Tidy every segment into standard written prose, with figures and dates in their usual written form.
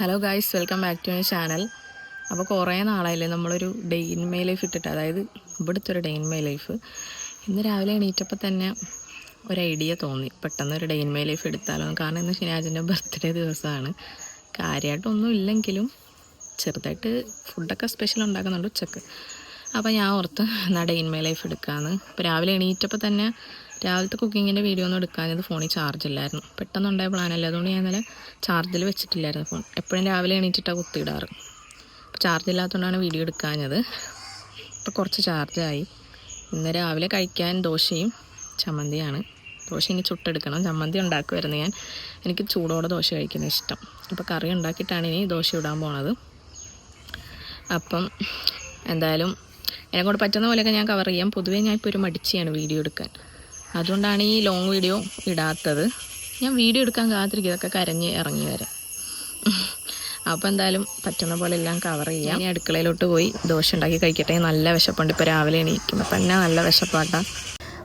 Hello guys, welcome back to my channel. അപ്പോൾ കുറേ നാളായില്ലേ നമ്മളൊരു ഡേ ഇൻ മൈ ലൈഫ് ഇട്ടിട്ട്, അതായത് ഇവിടുത്തെ ഒരു ഡേ ഇൻ മൈ ലൈഫ്. ഇന്ന് രാവിലെ എണീറ്റപ്പോൾ തന്നെ ഒരു ഐഡിയ തോന്നി, പെട്ടെന്ന് ഒരു ഡേ ഇൻ മൈ ലൈഫ് എടുത്താലോ. കാരണം ഇന്ന് ഷിനാജിൻ്റെ ബർത്ത്ഡേ ദിവസമാണ്. കാര്യമായിട്ടൊന്നും ഇല്ലെങ്കിലും ചെറുതായിട്ട് ഫുഡൊക്കെ സ്പെഷ്യൽ ഉണ്ടാക്കുന്നുണ്ട് ഉച്ചക്ക്. അപ്പോൾ ഞാൻ ഓർത്ത് എന്നാൽ ഡേ ഇൻ മൈ ലൈഫ് എടുക്കാമെന്ന്. ഇപ്പോൾ രാവിലെ എണീറ്റപ്പോൾ തന്നെ രാവിലത്തെ കുക്കിങ്ങിൻ്റെ വീഡിയോ ഒന്നും എടുക്കാഞ്ഞത് ഫോണിൽ ചാർജ് ഇല്ലായിരുന്നു. പെട്ടെന്നുണ്ടായ പ്ലാനല്ല, അതുകൊണ്ട് ഞാൻ ഇന്നലെ ചാർജിൽ വെച്ചിട്ടില്ലായിരുന്നു ഫോൺ. എപ്പോഴും രാവിലെ എണീറ്റിട്ടാണ് കുത്തിയിടാറ്. അപ്പോൾ ചാർജ് ഇല്ലാത്തതുകൊണ്ടാണ് വീഡിയോ എടുക്കാഞ്ഞത്. ഇപ്പോൾ കുറച്ച് ചാർജായി. ഇന്ന് രാവിലെ കഴിക്കാൻ ദോശയും ചമ്മന്തിയാണ്. ദോശ ഇനി ചുട്ടെടുക്കണം, ചമ്മന്തി ഉണ്ടാക്കുമായിരുന്നു ഞാൻ. എനിക്ക് ചൂടോടെ ദോശ കഴിക്കുന്നത് ഇഷ്ടം. അപ്പോൾ കറി ഉണ്ടാക്കിയിട്ടാണ് ഇനി ദോശ ഇടാൻ പോണത്. അപ്പം എന്തായാലും എന്നെക്കൊണ്ട് പറ്റുന്ന പോലെയൊക്കെ ഞാൻ കവർ ചെയ്യാം. പൊതുവേ ഞാൻ ഇപ്പോൾ ഒരു മടിച്ചിയാണ് വീഡിയോ എടുക്കാൻ. അതുകൊണ്ടാണ് ഈ ലോങ് വീഡിയോ ഇടാത്തത്. ഞാൻ വീഡിയോ എടുക്കാൻ കാത്തിരിക്കും, ഇതൊക്കെ കരഞ്ഞ് ഇറങ്ങി വരാം. അപ്പോൾ എന്തായാലും പറ്റുന്ന പോലെ എല്ലാം കവർ ചെയ്യാം. ഇനി അടുക്കളയിലോട്ട് പോയി ദോശ ഉണ്ടാക്കി കഴിക്കട്ടെ. നല്ല വിശപ്പുണ്ട്. ഇപ്പോൾ രാവിലെ എണീക്കുമ്പോൾ തന്നെ നല്ല വിശപ്പാട്ടാ.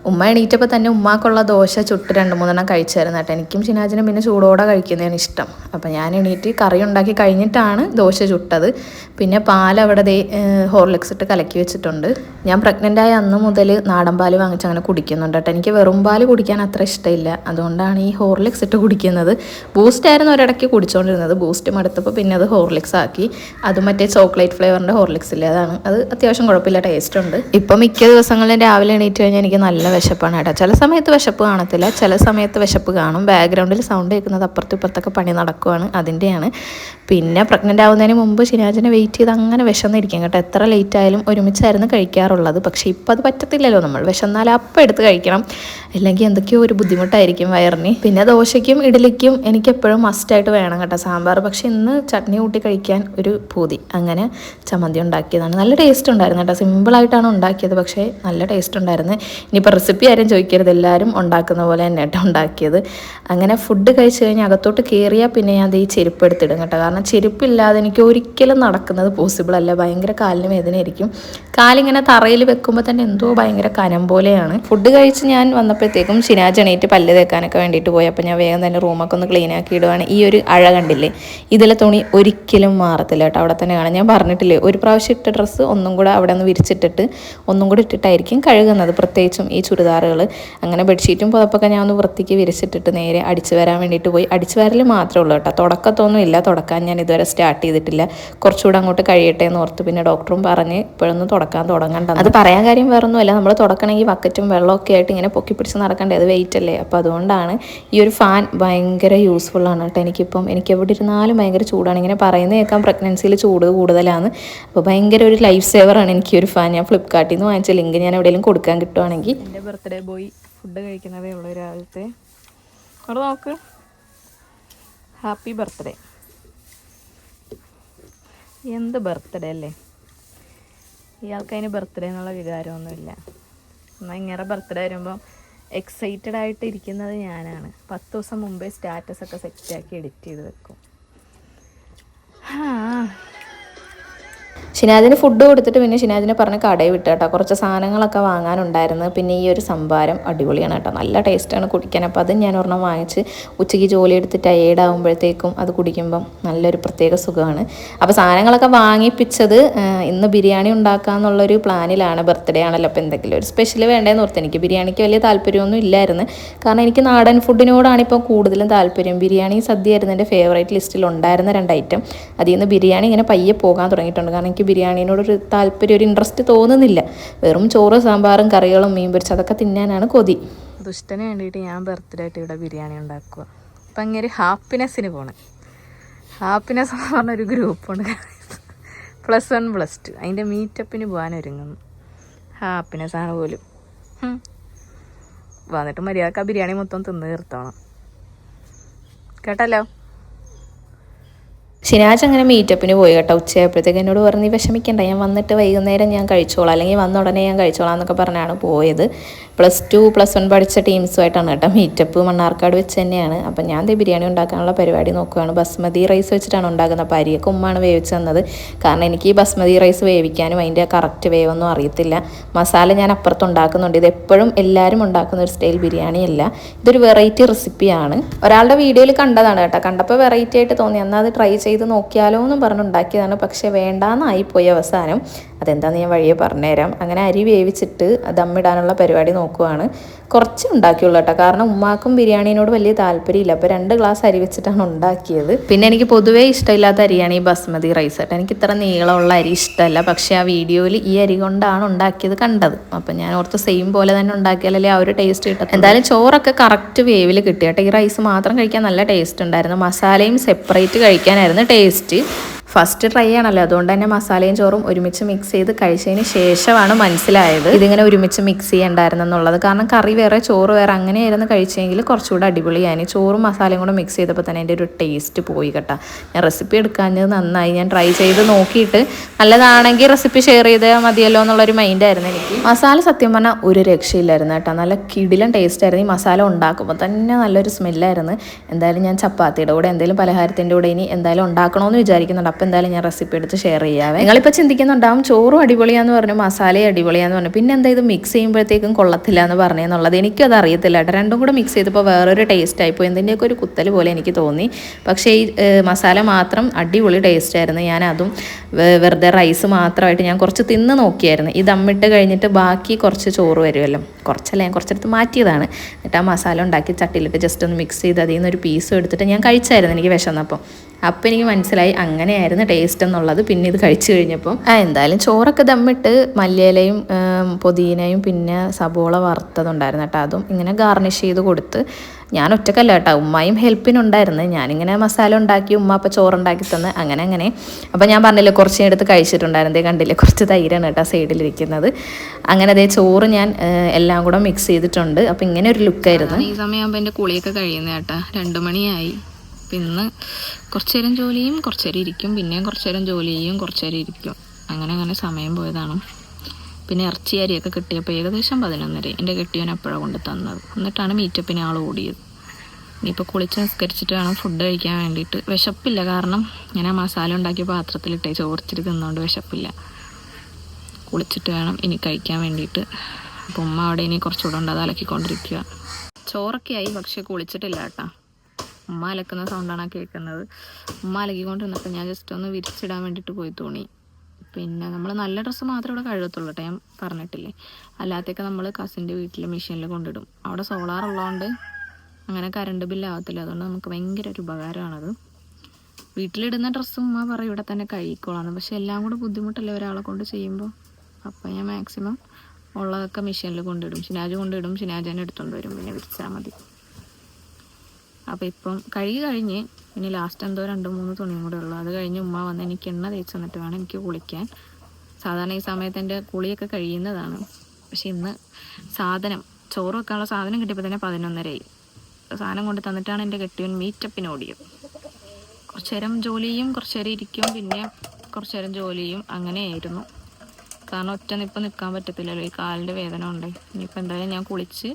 ഉമ്മ എണീറ്റപ്പോൾ തന്നെ ഉമ്മാക്കുള്ള ദോശ ചുട്ട് 2-3 കഴിച്ചായിരുന്നു കേട്ടോ. എനിക്കും ഷിനാജിനും പിന്നെ ചൂടോടെ കഴിക്കുന്നതാണ് ഇഷ്ടം. അപ്പോൾ ഞാൻ എണീറ്റ് കറി ഉണ്ടാക്കി കഴിഞ്ഞിട്ടാണ് ദോശ ചുട്ടത്. പിന്നെ പാൽ അവിടെ ഹോർലിക്സ് ഇട്ട് കലക്കി വെച്ചിട്ടുണ്ട്. ഞാൻ പ്രഗ്നൻ്റ് ആയ അന്ന് മുതൽ നാടൻ പാൽ വാങ്ങിച്ച് അങ്ങനെ കുടിക്കുന്നുണ്ട് കേട്ടോ. എനിക്ക് വെറും പാൽ കുടിക്കാൻ അത്ര ഇഷ്ടമില്ല, അതുകൊണ്ടാണ് ഈ ഹോർലിക്സ് ഇട്ട് കുടിക്കുന്നത്. ബൂസ്റ്റ് ആയിരുന്നു ഒരിടയ്ക്ക് കുടിച്ചുകൊണ്ടിരുന്നത്. ബൂസ്റ്റ് മടുത്തപ്പോൾ പിന്നെ അത് ഹോർലിക്സ് ആക്കി. അത് മറ്റേ ചോക്ലേറ്റ് ഫ്ലേവറിൻ്റെ ഹോർലിക്സ് ഇല്ലേ, അതാണ്. അത് അത്യാവശ്യം കുഴപ്പമില്ല, ടേസ്റ്റ് ഉണ്ട്. ഇപ്പം മിക്ക ദിവസങ്ങളിലും രാവിലെ എണീറ്റ് കഴിഞ്ഞാൽ എനിക്ക് നല്ല വിശപ്പാണ് കേട്ടോ. ചില സമയത്ത് വിശപ്പ് കാണത്തില്ല, ചില സമയത്ത് വിശപ്പ് കാണും. ബാക്ക്ഗ്രൗണ്ടിൽ സൗണ്ട് കേൾക്കുന്നത് അപ്പുറത്തും ഇപ്പുറത്തൊക്കെ പണി നടക്കുവാണ്, അതിൻ്റെയാണ്. പിന്നെ പ്രഗ്നൻ്റ് ആവുന്നതിന് മുമ്പ് ഷിനാജിനെ വെയിറ്റ് ചെയ്ത് അങ്ങനെ വിശന്നിരിക്കും കേട്ടോ. എത്ര ലേറ്റ് ആയാലും ഒരുമിച്ചായിരുന്നു കഴിക്കാറുള്ളത്. പക്ഷേ ഇപ്പം അത് പറ്റത്തില്ലല്ലോ, നമ്മൾ വിശന്നാൽ അപ്പം എടുത്ത് കഴിക്കണം, അല്ലെങ്കിൽ എന്തൊക്കെയോ ഒരു ബുദ്ധിമുട്ടായിരിക്കും വയറിന്. പിന്നെ ദോശയ്ക്കും ഇഡ്ഡലിക്കും എനിക്ക് എപ്പോഴും മസ്റ്റായിട്ട് വേണം കേട്ടോ സാമ്പാർ. പക്ഷേ ഇന്ന് ചട്നി കൂട്ടി കഴിക്കാൻ ഒരു പൂതി, അങ്ങനെ ചമ്മന്തി ഉണ്ടാക്കിയതാണ്. നല്ല ടേസ്റ്റ് ഉണ്ടായിരുന്നു കേട്ടോ. സിമ്പിളായിട്ടാണ് ഉണ്ടാക്കിയത്, പക്ഷേ നല്ല ടേസ്റ്റ് ഉണ്ടായിരുന്നു. ഇനിയിപ്പോൾ റെസിപ്പി ആരും ചോദിക്കരുത്, എല്ലാവരും ഉണ്ടാക്കുന്ന പോലെ തന്നെ കേട്ടോ ഉണ്ടാക്കിയത്. അങ്ങനെ ഫുഡ് കഴിച്ച് കഴിഞ്ഞ് അകത്തോട്ട് കയറിയാൽ പിന്നെ ഞാൻ ഈ ചെരുപ്പ് എടുത്തിടും കേട്ടോ. കാരണം ചെരുപ്പില്ലാതെ എനിക്ക് ഒരിക്കലും നടക്കുന്നത് പോസിബിൾ അല്ല. ഭയങ്കര കാലിന് വേദനയായിരിക്കും. കാലിങ്ങനെ തറയിൽ വെക്കുമ്പോൾ തന്നെ എന്തോ ഭയങ്കര കനം പോലെയാണ്. ഫുഡ് കഴിച്ച് ഞാൻ വന്നപ്പോഴത്തേക്കും ഷിനാജ് എണീറ്റ് പല്ല് തേക്കാനൊക്കെ വേണ്ടിയിട്ട് പോയി. അപ്പോൾ ഞാൻ വേഗം തന്നെ റൂമൊക്കെ ഒന്ന് ക്ലീൻ ആക്കി ഇടുവാണ്. ഈ ഒരു അഴ കണ്ടില്ലേ, ഇതിലെ തുണി ഒരിക്കലും മാറത്തില്ല കേട്ടോ, അവിടെ തന്നെ കാണാം. ഞാൻ പറഞ്ഞിട്ടില്ലേ, ഒരു പ്രാവശ്യം ഇട്ട ഡ്രസ്സ് ഒന്നും കൂടെ അവിടെ നിന്ന് വിരിച്ചിട്ടിട്ട് ഒന്നും കൂടെ ഇട്ടിട്ടായിരിക്കും കഴുകുന്നത്, പ്രത്യേകിച്ചും ഈ ചുരിദാറുകൾ. അങ്ങനെ ബെഡ്ഷീറ്റും പുതപ്പൊക്കെ ഞാൻ ഒന്ന് വൃത്തിക്ക് വിരിച്ചിട്ടിട്ട് നേരെ അടിച്ചു വരാൻ വേണ്ടിയിട്ട് പോയി. അടിച്ചു വരൽ മാത്രമേ ഉള്ളൂ കേട്ടോ, തുടക്കത്തൊന്നും ഇല്ല. തുടക്കാൻ ഞാൻ ഇതുവരെ സ്റ്റാർട്ട് ചെയ്തിട്ടില്ല. കുറച്ചുകൂടെ അങ്ങോട്ട് കഴിയട്ടെ എന്ന് ഓർത്ത്. പിന്നെ ഡോക്ടറും പറഞ്ഞ് ഇപ്പോഴൊന്നും തുടക്കാൻ തുടങ്ങണ്ട. അത് പറയാൻ കാര്യം വേറൊന്നുമല്ല, നമ്മൾ തുടക്കണമെങ്കിൽ ബക്കറ്റും വെള്ളമൊക്കെ ആയിട്ട് ഇങ്ങനെ പൊക്കി പിടിച്ച് നടക്കണ്ടേ, അത് വെയിറ്റ് അല്ലേ. അപ്പോൾ അതുകൊണ്ടാണ് ഈ ഒരു ഫാൻ ഭയങ്കര യൂസ്ഫുള്ളാണ് കേട്ടോ. എനിക്ക് എവിടെ ഇരുന്നാലും ഭയങ്കര ചൂടാണ്. ഇങ്ങനെ പറയുന്നത് കേൾക്കാം പ്രഗ്നൻസിയിൽ ചൂട് കൂടുതലാണ്. അപ്പോൾ ഭയങ്കര ഒരു ലൈഫ് സേവറാണ് എനിക്ക് ഒരു ഫാൻ. ഞാൻ ഫ്ലിപ്കാർട്ടിൽ നിന്ന് വാങ്ങിച്ച ലിങ്ക് ഞാൻ എവിടെയെങ്കിലും കൊടുക്കാൻ കിട്ടുവാണെങ്കിൽ. എൻ്റെ ബർത്ത്ഡേ ബോയ് ഫുഡ് കഴിക്കുന്നതേ ഉള്ളൂ രാവിലത്തെ. അവിടെ നോക്ക്, ഹാപ്പി ബർത്ത്ഡേ. എന്ത് ബർത്ത്ഡേ അല്ലേ, ഇയാൾക്ക് അതിന് ബർത്ത്ഡേ എന്നുള്ള വികാരമൊന്നുമില്ല. എന്നാൽ ഇങ്ങനെ ബർത്ത്ഡേ വരുമ്പം എക്സൈറ്റഡ് ആയിട്ട് ഇരിക്കുന്നത് ഞാനാണ്. 10 ദിവസം മുമ്പേ സ്റ്റാറ്റസൊക്കെ സെറ്റാക്കി എഡിറ്റ് ചെയ്ത് വെക്കും. ഷിനാജിന് ഫുഡ് കൊടുത്തിട്ട് പിന്നെ ഷിനാജിനെ പറഞ്ഞ് കടയിൽ വിട്ടു കേട്ടോ. കുറച്ച് സാധനങ്ങളൊക്കെ വാങ്ങാനുണ്ടായിരുന്നു. പിന്നെ ഈ ഒരു സംഭാരം അടിപൊളിയാണ് കേട്ടോ, നല്ല ടേസ്റ്റാണ് കുടിക്കാൻ. അപ്പോൾ അതും ഞാൻ ഒരെണ്ണം വാങ്ങിച്ച് ഉച്ചയ്ക്ക് ജോലി എടുത്ത് ടയേർഡ് ആകുമ്പോഴത്തേക്കും അത് കുടിക്കുമ്പം നല്ലൊരു പ്രത്യേക സുഖമാണ്. അപ്പോൾ സാധനങ്ങളൊക്കെ വാങ്ങിപ്പിച്ചത് ഇന്ന് ബിരിയാണി ഉണ്ടാക്കാമെന്നുള്ളൊരു പ്ലാനിലാണ്. ബർത്ത്ഡേ ആണല്ലോ, അപ്പോൾ എന്തെങ്കിലും ഒരു സ്പെഷ്യൽ വേണ്ടതെന്ന് ഓർത്ത്. എനിക്ക് ബിരിയാണിക്ക് വലിയ താല്പര്യമൊന്നും ഇല്ലായിരുന്നു, കാരണം എനിക്ക് നാടൻ ഫുഡിനോടാണ് ഇപ്പോൾ കൂടുതലും താല്പര്യം. ബിരിയാണി സദ്യയായിരുന്നു എൻ്റെ ഫേവറേറ്റ് ലിസ്റ്റിൽ ഉണ്ടായിരുന്ന 2 ഐറ്റം. അതിൽ നിന്ന് ബിരിയാണി ഇങ്ങനെ പയ്യെ പോകാൻ തുടങ്ങിയിട്ടുണ്ട്. കാരണം എനിക്ക് ബിരിയാണീനോടൊരു താല്പര്യം, ഒരു ഇൻട്രസ്റ്റ് തോന്നുന്നില്ല. വെറും ചോറ്, സാമ്പാറും, കറികളും, മീൻ പൊരിച്ച് അതൊക്കെ തിന്നാനാണ് കൊതി. ദുഷ്ടന് വേണ്ടിയിട്ട് ഞാൻ ബർത്ത്ഡേ ആയിട്ട് ഇവിടെ ബിരിയാണി ഉണ്ടാക്കുക. അപ്പം അങ്ങനെ ഹാപ്പിനെസ്സിന് പോണ്. ഹാപ്പിനെസ് എന്ന് പറഞ്ഞൊരു ഗ്രൂപ്പുണ്ട്, +1 +2. അതിൻ്റെ മീറ്റപ്പിന് പോകാൻ ഒരുങ്ങുന്നു. ഹാപ്പിനെസ്സാണ് പോലും. വന്നിട്ട് മര്യാദക്ക് ആ ബിരിയാണി മൊത്തം തിന്ന് തീർത്തോണം കേട്ടല്ലോ. ഷിനാജ് അങ്ങനെ മീറ്റപ്പിന് പോയി കേട്ടോ. ഉച്ചയായപ്പോഴത്തേക്ക് എന്നോട് പറഞ്ഞ് വിഷമിക്കണ്ട, ഞാൻ വന്നിട്ട് വൈകുന്നേരം ഞാൻ കഴിച്ചോളാം, അല്ലെങ്കിൽ വന്ന ഉടനെ ഞാൻ കഴിച്ചോളാം എന്നൊക്കെ പറഞ്ഞാണ് പോയത്. +2 +1 പഠിച്ച ടീംസുമായിട്ടാണ് കേട്ടോ മീറ്റപ്പ്. മണ്ണാർക്കാട് വെച്ച് തന്നെയാണ്. അപ്പം ഞാൻ ബിരിയാണി ഉണ്ടാക്കാനുള്ള പരിപാടി നോക്കുകയാണ്. ബസ്മതി റൈസ് വെച്ചിട്ടാണ് ഉണ്ടാക്കുന്നത്. അപ്പോൾ അരിയൊക്കെ ഉമ്മാണ് വേവിച്ച് തന്നത്. കാരണം എനിക്ക് ഈ ബസ്മതി റൈസ് വേവിക്കാനും അതിൻ്റെ കറക്റ്റ് വേവൊന്നും അറിയത്തില്ല. മസാല ഞാൻ അപ്പുറത്ത് ഉണ്ടാക്കുന്നുണ്ട്. ഇതെപ്പോഴും എല്ലാവരും ഉണ്ടാക്കുന്ന ഒരു സ്റ്റൈൽ ബിരിയാണിയല്ല, ഇതൊരു വെറൈറ്റി റെസിപ്പിയാണ്. ഒരാളുടെ വീഡിയോയിൽ കണ്ടതാണ് കേട്ടോ. കണ്ടപ്പോൾ വെറൈറ്റി ആയിട്ട് തോന്നി, എന്നാൽ അത് ട്രൈ ചെയ്ത് ചെയ്ത് നോക്കിയാലോ എന്നും പറഞ്ഞുണ്ടാക്കിയതാണ്. പക്ഷേ വേണ്ടാന്നായിപ്പോയി അവസാനം. അതെന്താണെന്ന് ഞാൻ വഴിയെ പറഞ്ഞുതരാം. അങ്ങനെ അരി വേവിച്ചിട്ട് ദമ്മിടാനുള്ള പരിപാടി നോക്കുവാണ്. കുറച്ച് ഉണ്ടാക്കിയുള്ളൂ കേട്ടോ, കാരണം ഉമ്മാക്കും ബിരിയാണീനോട് വലിയ താല്പര്യമില്ല. അപ്പോൾ 2 ഗ്ലാസ് അരി വെച്ചിട്ടാണ് ഉണ്ടാക്കിയത്. പിന്നെ എനിക്ക് പൊതുവേ ഇഷ്ടമില്ലാത്ത അരിയാണ് ഈ ബസ്മതി റൈസ് കേട്ടോ. എനിക്ക് ഇത്ര നീളമുള്ള അരി ഇഷ്ടമല്ല. പക്ഷേ ആ വീഡിയോയിൽ ഈ അരി കൊണ്ടാണ് ഉണ്ടാക്കിയത് കണ്ടത്. അപ്പം ഞാൻ ഓർത്ത് സെയിം പോലെ തന്നെ ഉണ്ടാക്കിയാലല്ലേ ആ ഒരു ടേസ്റ്റ് കിട്ടും. എന്തായാലും ചോറൊക്കെ കറക്റ്റ് വേവിൽ കിട്ടി കേട്ടോ. ഈ റൈസ് മാത്രം കഴിക്കാൻ നല്ല ടേസ്റ്റ് ഉണ്ടായിരുന്നു. മസാലയും സെപ്പറേറ്റ് കഴിക്കാനായിരുന്നു ടേസ്റ്റ്. ഫസ്റ്റ് ട്രൈ ആണല്ലോ, അതുകൊണ്ട് തന്നെ മസാലയും ചോറും ഒരുമിച്ച് മിക്സ് ചെയ്ത് കഴിച്ചതിന് ശേഷമാണ് മനസ്സിലായത് ഇതിങ്ങനെ ഒരുമിച്ച് മിക്സ് ചെയ്യണ്ടായിരുന്നെന്നുള്ളത്. കാരണം കറി വേറെ ചോറ് വേറെ അങ്ങനെയായിരുന്നു കഴിച്ചെങ്കിൽ കുറച്ചുകൂടെ അടിപൊളിയായി. ചോറും മസാലയും കൂടെ മിക്സ് ചെയ്തപ്പോൾ തന്നെ അതിൻ്റെ ഒരു ടേസ്റ്റ് പോയി കേട്ടോ. ഞാൻ റെസിപ്പി എടുക്കാഞ്ഞത് നന്നായി. ഞാൻ ട്രൈ ചെയ്ത് നോക്കിയിട്ട് നല്ലതാണെങ്കിൽ റെസിപ്പി ഷെയർ ചെയ്താൽ മതിയല്ലോ എന്നുള്ളൊരു മൈൻഡായിരുന്നു എനിക്ക്. മസാല സത്യം പറഞ്ഞാൽ ഒരു രക്ഷയില്ലായിരുന്നു കേട്ടോ. നല്ല കിടിലൻ ടേസ്റ്റ് ആയിരുന്നു. ഈ മസാല ഉണ്ടാക്കുമ്പോൾ തന്നെ നല്ലൊരു സ്മെല്ലായിരുന്നു. എന്തായാലും ഞാൻ ചപ്പാത്തിയുടെ കൂടെ എന്തെങ്കിലും പലഹാരത്തിൻ്റെ കൂടെ ഇനി എന്തായാലും ഉണ്ടാക്കണമെന്ന് വിചാരിക്കുന്നുണ്ട്. അപ്പോൾ എന്തായാലും ഞാൻ റെസിപ്പി എടുത്ത് ഷെയർ ചെയ്യാവേ. നിങ്ങളിപ്പോൾ ചിന്തിക്കുന്നുണ്ടാവും ചോറും അടിപൊളിയാന്ന് പറഞ്ഞു, മസാലയും അടിപൊളിയാന്ന് പറഞ്ഞു, പിന്നെ എന്താ ഇത് മിക്സ് ചെയ്യുമ്പോഴത്തേക്കും കൊള്ളത്തില്ല എന്ന് പറഞ്ഞെന്നുള്ളത് എനിക്കത് അറിയത്തില്ല കേട്ടോ. രണ്ടും കൂടെ മിക്സ് ചെയ്തപ്പോൾ വേറൊരു ടേസ്റ്റ് ആയിപ്പോയി. എന്തിൻ്റെയൊക്കെ ഒരു കുത്തൽ പോലെ എനിക്ക് തോന്നി. പക്ഷേ ഈ മസാല മാത്രം അടിപൊളി ടേസ്റ്റ് ആയിരുന്നു. ഞാൻ അതും വെറുതെ റൈസ് മാത്രമായിട്ട് ഞാൻ കുറച്ച് തിന്ന് നോക്കിയായിരുന്നു. ഈ ദമ്മിട്ട് കഴിഞ്ഞിട്ട് ബാക്കി കുറച്ച് ചോറ് വരുമല്ലോ, കുറച്ചല്ല ഞാൻ കുറച്ചെടുത്ത് മാറ്റിയതാണ്. എന്നിട്ട് ആ മസാല ഉണ്ടാക്കി ചട്ടിയിലിട്ട് ജസ്റ്റ് ഒന്ന് മിക്സ് ചെയ്ത് അതിൽ നിന്നൊരു പീസും എടുത്തിട്ട് ഞാൻ കഴിച്ചായിരുന്നു എനിക്ക് വിശന്നപ്പം. അപ്പം എനിക്ക് മനസ്സിലായി അങ്ങനെയായിരുന്നു ടേസ്റ്റ് എന്നുള്ളത് പിന്നെ ഇത് കഴിച്ചു കഴിഞ്ഞപ്പോൾ. എന്തായാലും ചോറൊക്കെ ദമ്മിട്ട് മല്ലിയിലയും പുതിനയും പിന്നെ സബോള വറുത്തതുണ്ടായിരുന്നു കേട്ടോ. അതും ഇങ്ങനെ ഗാർണിഷ് ചെയ്ത് കൊടുത്ത് ഞാൻ ഒറ്റക്കല്ല കേട്ടോ, ഉമ്മയും ഹെൽപ്പിനുണ്ടായിരുന്നു. ഞാനിങ്ങനെ മസാല ഉണ്ടാക്കി ഉമ്മ അപ്പം ചോറുണ്ടാക്കി തന്ന് അങ്ങനെ. അപ്പം ഞാൻ പറഞ്ഞില്ലേ കുറച്ച് എടുത്ത് കഴിച്ചിട്ടുണ്ടായിരുന്നേ, കണ്ടില്ലേ കുറച്ച് തൈരാണ് കേട്ടോ സൈഡിലിരിക്കുന്നത്. അങ്ങനെ അതേ ചോറ് ഞാൻ എല്ലാം കൂടെ മിക്സ് ചെയ്തിട്ടുണ്ട്. അപ്പം ഇങ്ങനെ ഒരു ലുക്കായിരുന്നു. ഈ സമയമാകുമ്പോൾ എൻ്റെ കുളിയൊക്കെ കഴിയുന്ന കേട്ടോ, 2 മണിയായി. പിന്നെ കുറച്ച് നേരം ജോലി ചെയ്യും, കുറച്ച് നേരം ഇരിക്കും, പിന്നെയും കുറച്ച് നേരം ജോലി ചെയ്യും, കുറച്ച് നേരം ഇരിക്കും. അങ്ങനെ സമയം പോയതാണ്. പിന്നെ ഇറച്ചി അരിയൊക്കെ കിട്ടിയപ്പോൾ ഏകദേശം 11:30 എൻ്റെ കെട്ടിയവൻ അപ്പോഴാണ് കൊണ്ട് തന്നത്. എന്നിട്ടാണ് മീറ്റപ്പിന് ആൾ ഓടിയത്. ഇനിയിപ്പോൾ കുളിച്ച് നിസ്കരിച്ചിട്ട് വേണം ഫുഡ് കഴിക്കാൻ വേണ്ടിയിട്ട്. വിശപ്പില്ല, കാരണം ഞാൻ ആ മസാല ഉണ്ടാക്കിയ പാത്രത്തിലിട്ടേ ചോറിച്ചിട്ട് തിന്നുകൊണ്ട് വിശപ്പില്ല. കുളിച്ചിട്ട് വേണം ഇനി കഴിക്കാൻ വേണ്ടിയിട്ട്. അപ്പോൾ ഉമ്മ അവിടെ ഇനി കുറച്ചുകൂടെ ഉണ്ട്, അത് അലക്കിക്കൊണ്ടിരിക്കുക. ചോറൊക്കെ ആയി, പക്ഷേ കുളിച്ചിട്ടില്ല കേട്ടോ. ഉമ്മ അലക്കുന്ന സൗണ്ടാണ് കേൾക്കുന്നത്. ഉമ്മ അലക്കിക്കൊണ്ടിരുന്നപ്പോൾ ഞാൻ ജസ്റ്റ് ഒന്ന് വിരിച്ചിടാൻ വേണ്ടിയിട്ട് പോയി തുണി. പിന്നെ നമ്മൾ നല്ല ഡ്രസ്സ് മാത്രമേ ഇവിടെ കഴുകത്തുള്ളൂ കേട്ടോ, ഞാൻ പറഞ്ഞിട്ടില്ലേ. അല്ലാത്തൊക്കെ നമ്മൾ കസിൻ്റെ വീട്ടിൽ മെഷീനിൽ കൊണ്ടിടും. അവിടെ സോളാർ ഉള്ളതുകൊണ്ട് അങ്ങനെ കറണ്ട് ബില്ലാവത്തില്ല. അതുകൊണ്ട് നമുക്ക് ഭയങ്കര ഒരു ഉപകാരമാണത്. വീട്ടിലിടുന്ന ഡ്രസ്സും ഉമ്മ പറയും ഇവിടെ തന്നെ കഴുകിക്കോളാണ്. പക്ഷെ എല്ലാം കൂടെ ബുദ്ധിമുട്ടല്ലേ ഒരാളെ കൊണ്ട് ചെയ്യുമ്പോൾ. അപ്പം ഞാൻ മാക്സിമം ഉള്ളതൊക്കെ മെഷീനിൽ കൊണ്ടിടും. ഷിനാജ് കൊണ്ടിടും, ഷിനാജാനെ എടുത്തുകൊണ്ട് വരും, പിന്നെ വിരിച്ചാൽ മതി. അപ്പോൾ ഇപ്പം കഴുകി കഴിഞ്ഞ് പിന്നെ ലാസ്റ്റ് എന്തോ 2-3 തുണിയും കൂടെ ഉള്ളു. അത് കഴിഞ്ഞ് ഉമ്മ വന്ന് എനിക്ക് എണ്ണ തേച്ച് തന്നിട്ട് വേണം എനിക്ക് കുളിക്കാൻ. സാധാരണ ഈ സമയത്ത് എൻ്റെ കുളിയൊക്കെ കഴിയുന്നതാണ്. പക്ഷെ ഇന്ന് ചോറ് വെക്കാനുള്ള സാധനം കിട്ടിയപ്പോൾ തന്നെ 11:30 സാധനം കൊണ്ട് തന്നിട്ടാണ് എൻ്റെ കെട്ടിയവൻ മീറ്റപ്പിന് ഓടിയത്. കുറച്ച് നേരം ജോലി ചെയ്യും, കുറച്ച് നേരം ഇരിക്കും, പിന്നെ കുറച്ച് നേരം ജോലി ചെയ്യും. അങ്ങനെയായിരുന്നു. കാരണം ഒറ്റ നിപ്പം നിൽക്കാൻ പറ്റത്തില്ലല്ലോ, ഈ കാലിൻ്റെ വേദന ഉണ്ട്. ഇനിയിപ്പോൾ എന്തായാലും ഞാൻ കുളിച്ച്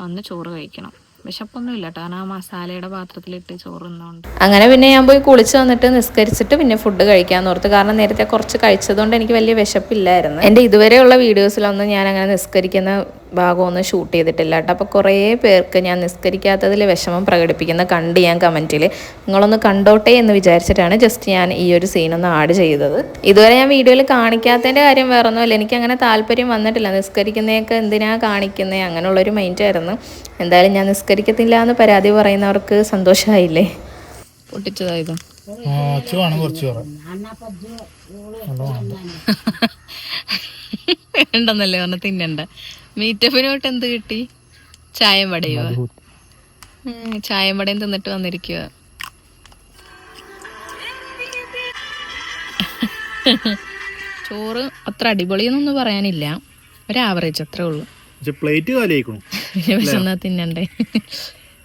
വന്ന് ചോറ് കഴിക്കണം. വിശപ്പൊന്നും ഇല്ല, കാരണം ആ മസാലയുടെ പാത്രത്തിലിട്ട് ചോറ് തിന്നുകൊണ്ട്. അങ്ങനെ പിന്നെ ഞാൻ പോയി കുളിച്ച് വന്നിട്ട് നിസ്കരിച്ചിട്ട് പിന്നെ ഫുഡ് കഴിക്കാമെന്ന് ഓർത്ത്. കാരണം നേരത്തെ കുറച്ച് കഴിച്ചതുകൊണ്ട് എനിക്ക് വലിയ വിശപ്പില്ലായിരുന്നു. എൻ്റെ ഇതുവരെയുള്ള വീഡിയോസിലൊന്നും ഞാൻ അങ്ങനെ നിസ്കരിക്കുന്ന ഭാഗമൊന്നും ഷൂട്ട് ചെയ്തിട്ടില്ല കേട്ടോ. അപ്പോൾ കുറേ പേർക്ക് ഞാൻ നിസ്കരിക്കാത്തതിൽ വിഷമം പ്രകടിപ്പിക്കുന്ന കണ്ട് ഞാൻ കമൻറ്റിൽ നിങ്ങളൊന്ന് കണ്ടോട്ടെ എന്ന് വിചാരിച്ചിട്ടാണ് ജസ്റ്റ് ഞാൻ ഈ ഒരു സീനൊന്ന് ആഡ് ചെയ്തത്. ഇതുവരെ ഞാൻ വീഡിയോയിൽ കാണിക്കാത്തതിൻ്റെ കാര്യം വേറെ ഒന്നുമില്ല, എനിക്കങ്ങനെ താല്പര്യം വന്നിട്ടില്ല. നിസ്കരിക്കുന്നതൊക്കെ എന്തിനാ കാണിക്കുന്നത് അങ്ങനെയുള്ളൊരു മൈൻഡായിരുന്നു. എന്തായാലും ഞാൻ നിസ്കരിക്കത്തില്ല എന്ന് പരാതി പറയുന്നവർക്ക് സന്തോഷമായില്ലേ. പൊട്ടിച്ചതായതും വേണ്ടെന്നല്ലേ പറഞ്ഞ തിന്നണ്ട. മീറ്റപ്പിനോട്ട് എന്ത് കിട്ടി? ചായം വടയോ? ചായം വടയും തിന്നിട്ട് വന്നിരിക്കുക. ചോറ് അത്ര അടിപൊളിയെന്നൊന്നും പറയാനില്ല, ഒരു ആവറേജ് അത്രേ ഉള്ളൂ. വിശന്നാ തിന്നണ്ടേ.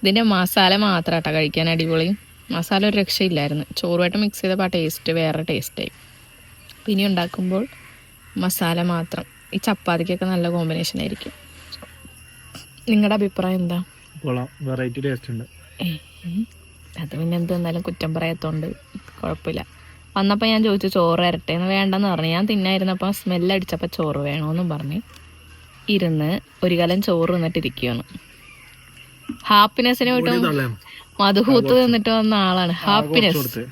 ഇതിന്റെ മസാല മാത്രാട്ടാ കഴിക്കാൻ അടിപൊളി. മസാല ഒരു രക്ഷയില്ലായിരുന്നു. ചോറുമായിട്ട് മിക്സ് ചെയ്തപ്പോൾ ആ ടേസ്റ്റ് വേറെ ടേസ്റ്റായി. പിന്നെ ഉണ്ടാക്കുമ്പോൾ മസാല മാത്രം. ഈ ചപ്പാത്തിക്കൊക്കെ നല്ല കോമ്പിനേഷൻ ആയിരിക്കും. നിങ്ങളുടെ അഭിപ്രായം എന്താ? വെറൈറ്റി ടേസ്റ്റ് ഉണ്ട്. അത് പിന്നെ എന്തായാലും കുറ്റം പറയത്തോണ്ട് കുഴപ്പമില്ല. വന്നപ്പോൾ ഞാൻ ചോദിച്ചു ചോറ് വരട്ടെ വേണ്ടെന്ന് പറഞ്ഞു. ഞാൻ തിന്നായിരുന്നപ്പോൾ സ്മെല്ലടിച്ചപ്പോൾ ചോറ് വേണമെന്നും പറഞ്ഞ് ഇരുന്ന് ഒരു കാലം ചോറ് തിന്നിട്ടിരിക്കുകയാണ്. ഹാപ്പിനെസ്സിന് വിട്ടും മധുഹൂത്ത് തിന്നിട്ട് വന്ന ആളാണ്. ഹാപ്പിനെസ്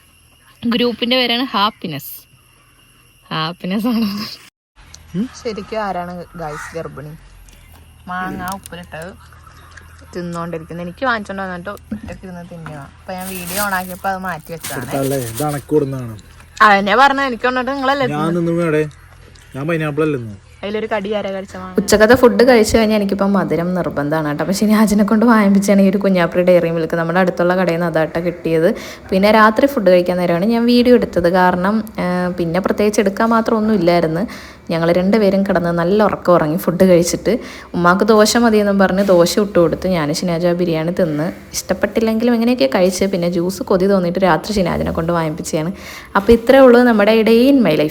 ഗ്രൂപ്പിന്റെ പേരാണ് ഹാപ്പിനെസ് ആണ്. ശരിക്കും ആരാണ് ഗൈസ് ഗർഭിണി? മാങ്ങ ഉപ്പിലിട്ടത് തിന്നോണ്ടിരിക്കുന്നത്. എനിക്ക് വാങ്ങിച്ചോണ്ട് വന്നിട്ട് ഒറ്റക്ക് ഇരുന്ന് തിന്നുക. അപ്പൊ ഞാൻ വീഡിയോ ഓൺ ആക്കിയപ്പോ അത് മാറ്റി വെച്ചതാണ്. അതെന്നെ പറഞ്ഞ എനിക്ക് വന്നിട്ട് നിങ്ങളല്ലേ അതിലൊരു കടി ആരാ കഴിച്ച? ഉച്ചക്കത്തെ ഫുഡ് കഴിച്ചു കഴിഞ്ഞാൽ എനിക്കിപ്പോൾ മധുരം നിർബന്ധമാണ് കേട്ടോ. അപ്പോൾ ഷിനാജിനെ കൊണ്ട് വാങ്ങിപ്പിച്ചാണ് ഈ ഒരു കുഞ്ഞാപ്പുരി ഡയറി മിൽക്ക്. നമ്മുടെ അടുത്തുള്ള കടയിൽ നിന്ന് അതാട്ട കിട്ടിയത്. പിന്നെ രാത്രി ഫുഡ് കഴിക്കാൻ നേരമാണ് ഞാൻ വീഡിയോ എടുത്തത്. കാരണം പിന്നെ പ്രത്യേകിച്ച് എടുക്കാൻ മാത്രം ഒന്നും ഇല്ലായിരുന്നു. ഞങ്ങൾ രണ്ടുപേരും കിടന്ന് നല്ല ഉറക്കം ഉറങ്ങി ഫുഡ് കഴിച്ചിട്ട്. ഉമ്മാക്ക് ദോശ മതിയെന്നും പറഞ്ഞ് ദോശ ഇട്ട് കൊടുത്ത്. ഞാൻ ഷിനാജ ബിരിയാണി തിന്ന് ഇഷ്ടപ്പെട്ടില്ലെങ്കിലും എങ്ങനെയൊക്കെ കഴിച്ച്. പിന്നെ ജ്യൂസ് കൊതി തോന്നിയിട്ട് രാത്രി ഷിനാജിനെ കൊണ്ട് വാങ്ങിപ്പിച്ചതാണ്. അപ്പോൾ ഇത്രയേ ഉള്ളൂ നമ്മുടെ ഡേ ഇൻ മൈ ലൈഫ്.